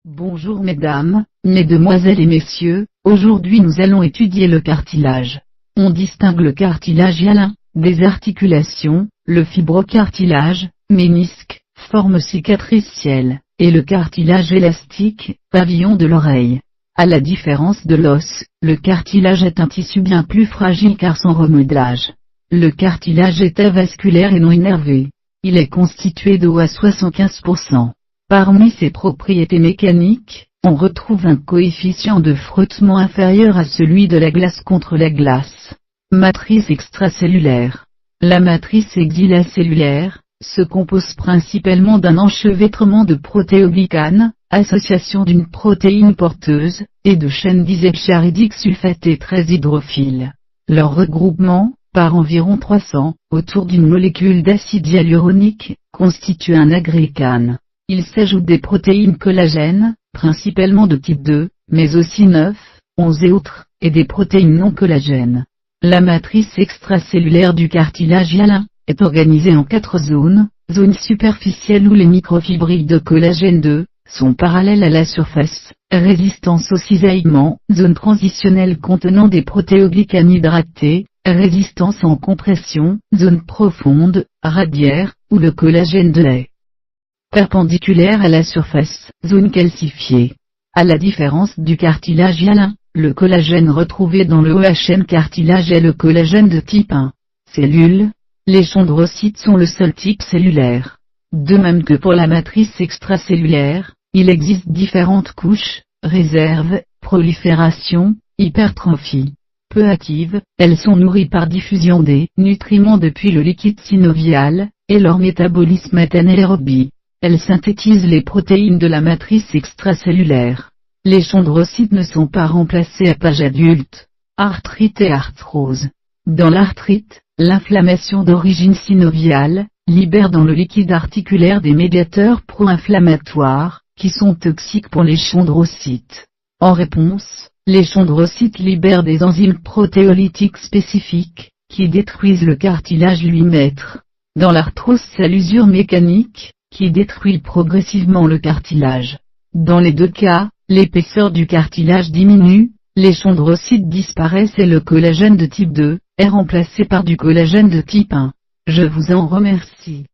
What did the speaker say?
Bonjour mesdames, mesdemoiselles et messieurs, aujourd'hui nous allons étudier le cartilage. On distingue le cartilage hyaline, des articulations, le fibrocartilage, ménisque, forme cicatricielle, et le cartilage élastique, pavillon de l'oreille. À la différence de l'os, le cartilage est un tissu bien plus fragile car son remodelage. Le cartilage est avasculaire et non innervé. Il est constitué d'eau à 75%. Parmi ses propriétés mécaniques, on retrouve un coefficient de frottement inférieur à celui de la glace contre la glace. Matrice extracellulaire. La matrice exilacellulaire se compose principalement d'un enchevêtrement de protéoglicanes, association d'une protéine porteuse, et de chaînes disaccharidiques sulfatées très hydrophiles. Leur regroupement, par environ 300, autour d'une molécule d'acide hyaluronique, constitue un agrégane. Il s'ajoute des protéines collagènes, principalement de type 2, mais aussi 9, 11 et autres, et des protéines non collagènes. La matrice extracellulaire du cartilage hyaline est organisée en 4 zones: zone superficielle où les microfibrilles de collagène 2 sont parallèles à la surface, résistance au cisaillement; zone transitionnelle contenant des protéoglicanes hydratés, résistance en compression; zone profonde, radiaire, où le collagène 2 est perpendiculaire à la surface, zone calcifiée. À la différence du cartilage hyaline, le collagène retrouvé dans le OHN cartilage est le collagène de type 1. Cellules. Les chondrocytes sont le seul type cellulaire. De même que pour la matrice extracellulaire, il existe différentes couches: réserve, prolifération, hypertrophie. Peu actives, elles sont nourries par diffusion des nutriments depuis le liquide synovial, et leur métabolisme est anaérobie. Elles synthétisent les protéines de la matrice extracellulaire. Les chondrocytes ne sont pas remplacés à l'âge adulte. Arthrite et arthrose. Dans l'arthrite, l'inflammation d'origine synoviale libère dans le liquide articulaire des médiateurs pro-inflammatoires, qui sont toxiques pour les chondrocytes. En réponse, les chondrocytes libèrent des enzymes protéolytiques spécifiques, qui détruisent le cartilage lui-même. Dans l'arthrose, c'est l'usure mécanique qui détruit progressivement le cartilage. Dans les deux cas, l'épaisseur du cartilage diminue, les chondrocytes disparaissent et le collagène de type 2 est remplacé par du collagène de type 1. Je vous en remercie.